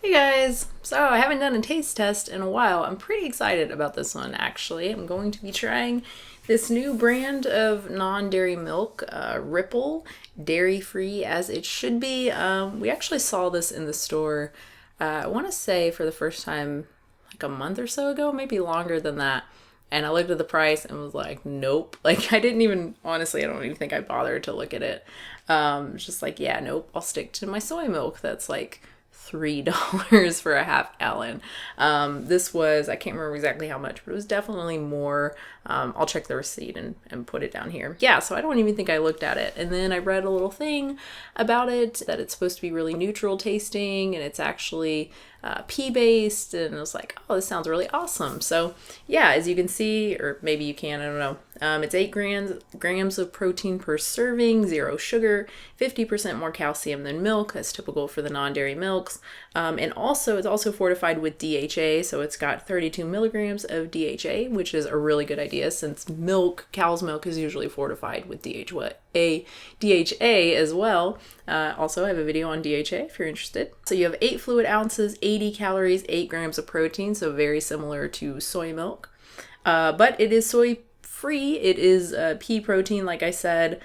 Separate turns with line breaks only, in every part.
Hey guys! So I haven't done a taste test in a while. I'm pretty excited about this one actually. I'm going to be trying this new brand of non-dairy milk, Ripple, dairy-free as it should be. We actually saw this in the store, I want to say for the first time like a month or so ago, maybe longer than that. And I looked at the price and was like, nope. Like I didn't even, honestly, I don't even think I bothered to look at it. It's just like, yeah, nope, I'll stick to my soy milk that's like $3 for a half gallon. This was, I can't remember exactly how much, but it was definitely more. I'll check the receipt and put it down here. Yeah, so I don't even think I looked at it. And then I read a little thing about it that it's supposed to be really neutral tasting and it's actually pea based. And I was like, oh, this sounds really awesome. So yeah, as you can see, or maybe you can, I don't know. It's 8 grams of protein per serving, 0 sugar, 50% more calcium than milk. That's typical for the non-dairy milks. And also, it's also fortified with DHA, so it's got 32 milligrams of DHA, which is a really good idea since milk, cow's milk, is usually fortified with DHA as well. Also, I have a video on DHA if you're interested. So you have 8 fluid ounces, 80 calories, 8 grams of protein, so very similar to soy milk. But it is soy free. It is pea protein, like I said,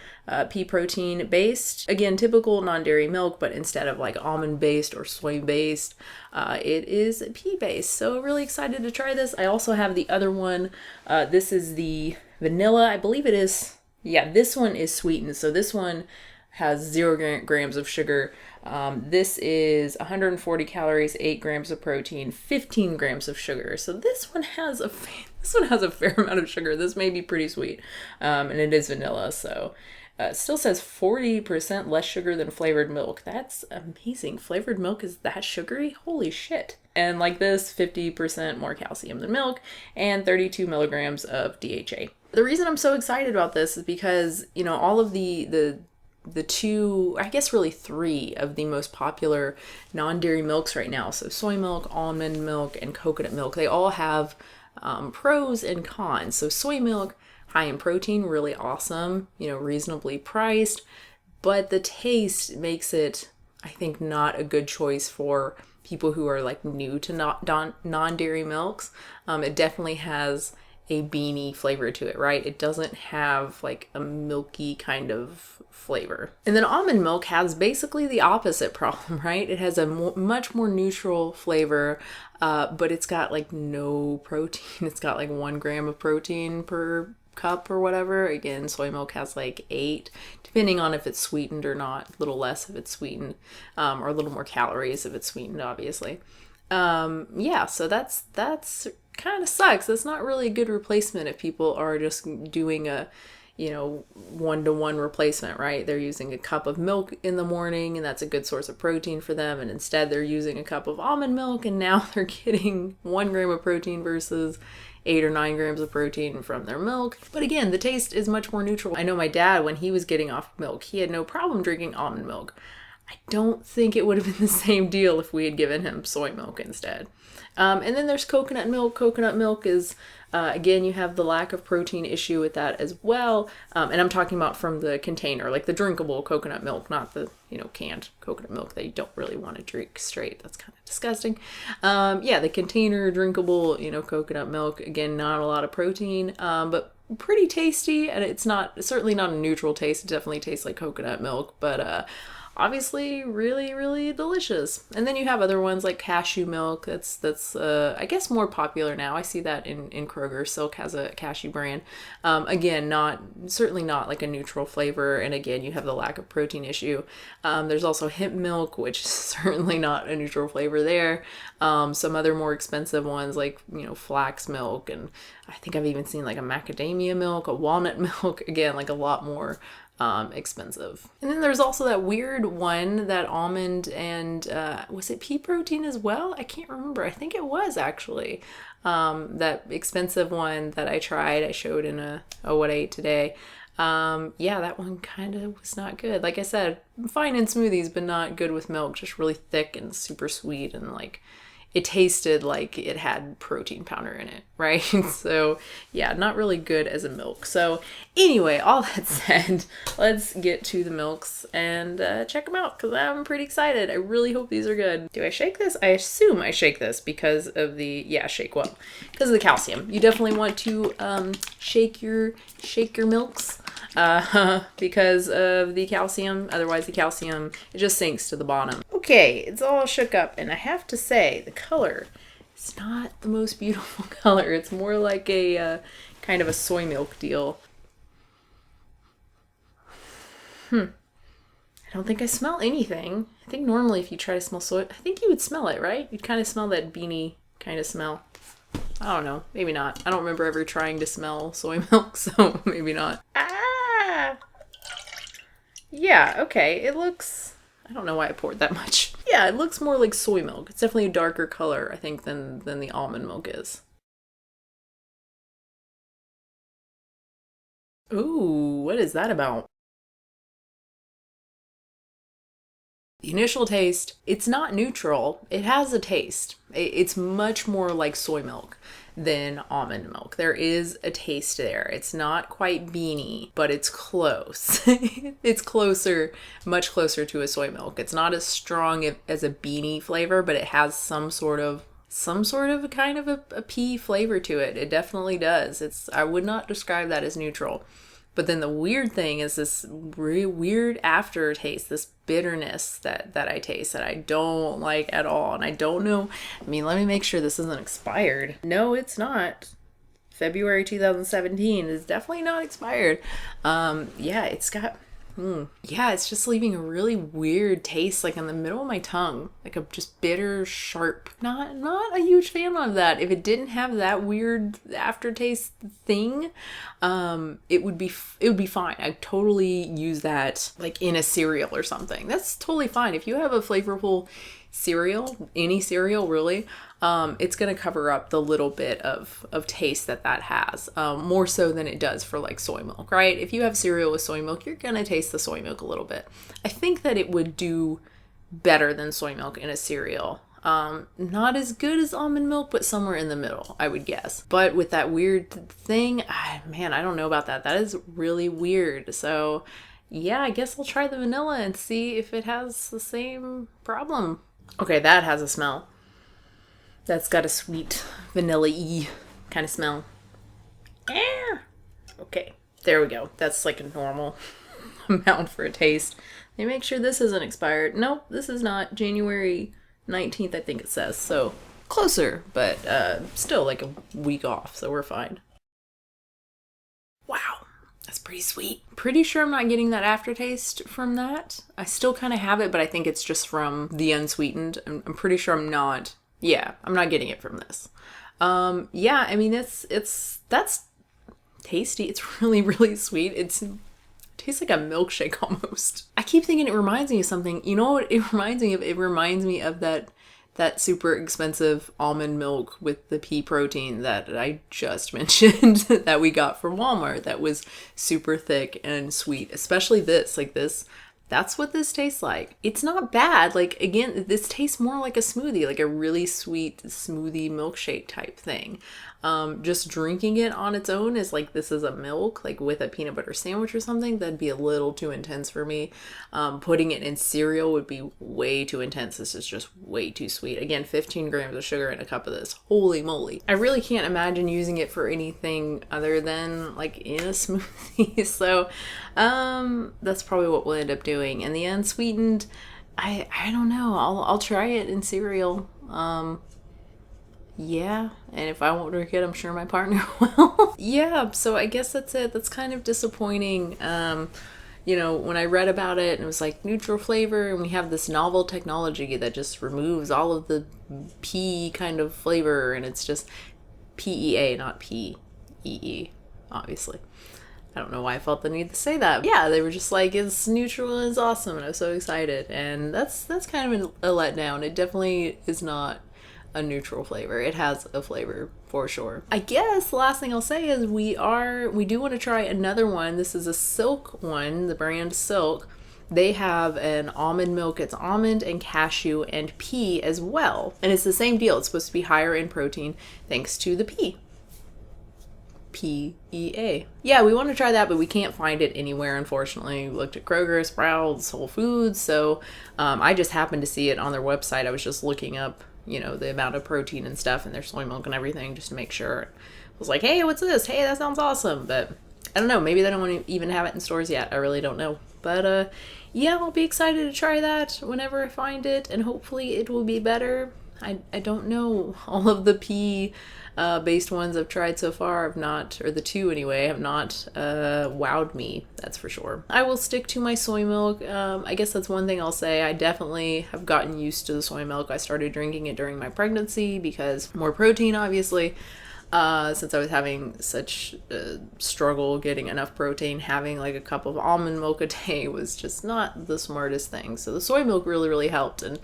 pea protein based. Again, typical non-dairy milk, but instead of like almond based or soy based, it is pea based. So really excited to try this. I also have the other one. This is the vanilla. I believe it is. Yeah, this one is sweetened. So this one has 0 grams of sugar. This is 140 calories, 8 grams of protein, 15 grams of sugar. So this one has a fair amount of sugar. This may be pretty sweet, and it is vanilla. So it still says 40% less sugar than flavored milk. That's amazing. Flavored milk is that sugary? Holy shit. And like this, 50% more calcium than milk and 32 milligrams of DHA. The reason I'm so excited about this is because, you know, all of the two, I guess really 3 of the most popular non-dairy milks right now. So soy milk, almond milk, and coconut milk. They all have pros and cons. So soy milk, high in protein, really awesome, you know, reasonably priced, but the taste makes it, I think, not a good choice for people who are like new to non-dairy milks. It definitely has a beany flavor to it, right? It doesn't have like a milky kind of flavor. And then almond milk has basically the opposite problem, right? It has a much more neutral flavor, but it's got like no protein. It's got like 1 gram of protein per cup or whatever. Again, soy milk has like 8, depending on if it's sweetened or not. A little less if it's sweetened, or a little more calories if it's sweetened, obviously. Yeah, so that's kind of sucks. That's not really a good replacement if people are just doing a, you know, 1-to-1 replacement, right? They're using a cup of milk in the morning and that's a good source of protein for them. And instead they're using a cup of almond milk and now they're getting 1 gram of protein versus 8 or 9 grams of protein from their milk. But again, the taste is much more neutral. I know my dad, when he was getting off milk, he had no problem drinking almond milk. I don't think it would have been the same deal if we had given him soy milk instead. And then there's coconut milk. Coconut milk is, again, you have the lack of protein issue with that as well. And I'm talking about from the container, like the drinkable coconut milk, not the, you know, canned coconut milk that you don't really want to drink straight. That's kind of disgusting. Yeah, the container drinkable, you know, coconut milk, again, not a lot of protein, but pretty tasty. And it's certainly not a neutral taste. It definitely tastes like coconut milk, but, obviously really, really delicious. And then you have other ones like cashew milk. That's I guess more popular now. I see that in Kroger. Silk has a cashew brand. Again, certainly not like a neutral flavor. And again, you have the lack of protein issue. There's also hemp milk, which is certainly not a neutral flavor there. Some other more expensive ones like, you know, flax milk. And I think I've even seen like a macadamia milk, a walnut milk. Again, like a lot more expensive. And then there's also that weird one, that almond and was it pea protein as well? I can't remember. I think it was actually that expensive one that I tried. I showed in a what I ate today. Yeah, that one kind of was not good. Like I said, fine in smoothies, but not good with milk. Just really thick and super sweet and like it tasted like it had protein powder in it, right? So yeah, not really good as a milk. So anyway, all that said, let's get to the milks and check them out because I'm pretty excited. I really hope these are good. Do I shake this? I assume I shake this because of the, yeah, shake well, because of the calcium. You definitely want to shake your milks because of the calcium. Otherwise the calcium, it just sinks to the bottom. Okay, it's all shook up, and I have to say the color is not the most beautiful color. It's more like a kind of a soy milk deal. I don't think I smell anything. I think normally if you try to smell soy, I think you would smell it, right? You'd kind of smell that beanie kind of smell. I don't know, maybe not. I don't remember ever trying to smell soy milk, so maybe not. Ah! Yeah, okay, it looks, I don't know why I poured that much. Yeah, it looks more like soy milk. It's definitely a darker color, I think, than the almond milk is. Ooh, what is that about? The initial taste, it's not neutral. It has a taste. It's much more like soy milk than almond milk. There is a taste there. It's not quite beany, but it's close. It's closer, much closer to a soy milk. It's not as strong as a beany flavor, but it has some sort of a kind of a pea flavor to it. It definitely does. I would not describe that as neutral. But then the weird thing is this weird aftertaste, this bitterness that I taste that I don't like at all. And I don't know. I mean, let me make sure this isn't expired. No, it's not. February 2017 is definitely not expired. Yeah, it's got... Yeah, it's just leaving a really weird taste like in the middle of my tongue, like a just bitter, sharp. Not a huge fan of that. If it didn't have that weird aftertaste thing, it would be fine. I'd totally use that like in a cereal or something. That's totally fine. If you have a flavorful cereal, any cereal really, it's going to cover up the little bit of taste that has, more so than it does for like soy milk, right? If you have cereal with soy milk, you're going to taste the soy milk a little bit. I think that it would do better than soy milk in a cereal. Not as good as almond milk, but somewhere in the middle, I would guess. But with that weird thing, man, I don't know about that. That is really weird. So yeah, I guess I'll try the vanilla and see if it has the same problem. Okay, that has a smell. That's got a sweet vanilla-y kind of smell. Yeah. Okay, there we go. That's like a normal amount for a taste. Let me make sure this isn't expired. Nope, this is not. January 19th, I think it says. So closer, but still like a week off, so we're fine. Wow, that's pretty sweet. Pretty sure I'm not getting that aftertaste from that. I still kind of have it, but I think it's just from the unsweetened. I'm pretty sure I'm not. Yeah, I'm not getting it from this. Yeah, I mean, that's tasty. It's really, really sweet. It tastes like a milkshake almost. I keep thinking it reminds me of something. You know what it reminds me of? It reminds me of that super expensive almond milk with the pea protein that I just mentioned that we got from Walmart that was super thick and sweet, especially this, like this. That's what this tastes like. It's not bad. Like, again, this tastes more like a smoothie, like a really sweet smoothie milkshake type thing. Just drinking it on its own is like, this is a milk, like with a peanut butter sandwich or something, that'd be a little too intense for me. Putting it in cereal would be way too intense. This is just way too sweet. Again, 15 grams of sugar in a cup of this. Holy moly. I really can't imagine using it for anything other than like in a smoothie. So, that's probably what we'll end up doing. And the unsweetened, I don't know. I'll try it in cereal. Yeah, and if I won't drink it, I'm sure my partner will. Yeah, so I guess that's it. That's kind of disappointing. You know, when I read about it and it was like neutral flavor, and we have this novel technology that just removes all of the pea kind of flavor, and it's just PEA, not PEE, obviously. I don't know why I felt the need to say that. Yeah, they were just like, it's neutral and it's awesome, and I was so excited. And that's kind of a letdown. It definitely is not a neutral flavor. It has a flavor for sure. I guess the last thing I'll say is we do want to try another one. This is a Silk one, the brand Silk. they have an almond milk. It's almond and cashew and pea as well. And it's the same deal. It's supposed to be higher in protein thanks to the pea. PEA. Yeah, we want to try that, but we can't find it anywhere, unfortunately. We looked at Kroger, Sprouts, Whole Foods, so I just happened to see it on their website. I was just looking up, you know, the amount of protein and stuff and their soy milk and everything just to make sure. I was like, hey, what's this? Hey, that sounds awesome. But I don't know, maybe they don't want to even have it in stores yet. I really don't know. But yeah, I'll be excited to try that whenever I find it, and hopefully it will be better. I don't know. All of the pea based ones I've tried so far have not, or the two anyway, have not wowed me, that's for sure. I will stick to my soy milk. I guess that's one thing I'll say. I definitely have gotten used to the soy milk. I started drinking it during my pregnancy because more protein, obviously. Since I was having such a struggle getting enough protein, having like a cup of almond milk a day was just not the smartest thing. So the soy milk really, really helped. And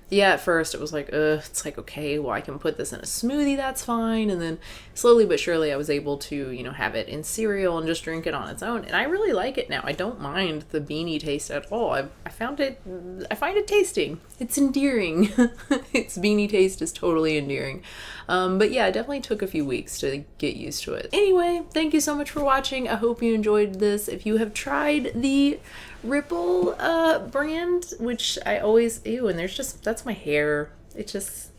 yeah, at first it was like, it's like, okay, well, I can put this in a smoothie, that's fine. And then slowly but surely I was able to, you know, have it in cereal and just drink it on its own. And I really like it now. I don't mind the beanie taste at all. I find it tasting. It's endearing. Its beanie taste is totally endearing. But yeah, it definitely took a few weeks to get used to it. Anyway, thank you so much for watching. I hope you enjoyed this. If you have tried the Ripple brand, which I always, ew, and there's just, that's my hair. It just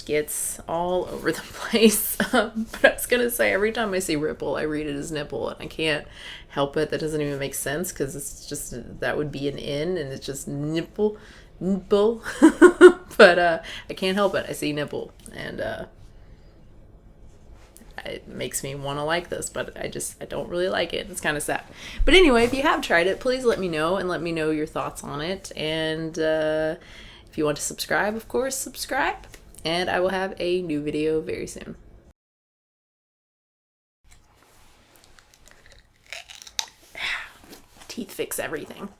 gets all over the place. But I was gonna say, every time I see Ripple, I read it as nipple, and I can't help it. That doesn't even make sense because it's just, that would be an N, and it's just nipple. But I can't help it. I see nipple, and it makes me want to like this, but I don't really like it. It's kind of sad. But anyway, if you have tried it, please let me know, and let me know your thoughts on it. And if you want to subscribe, of course, subscribe. And I will have a new video very soon. Teeth fix everything.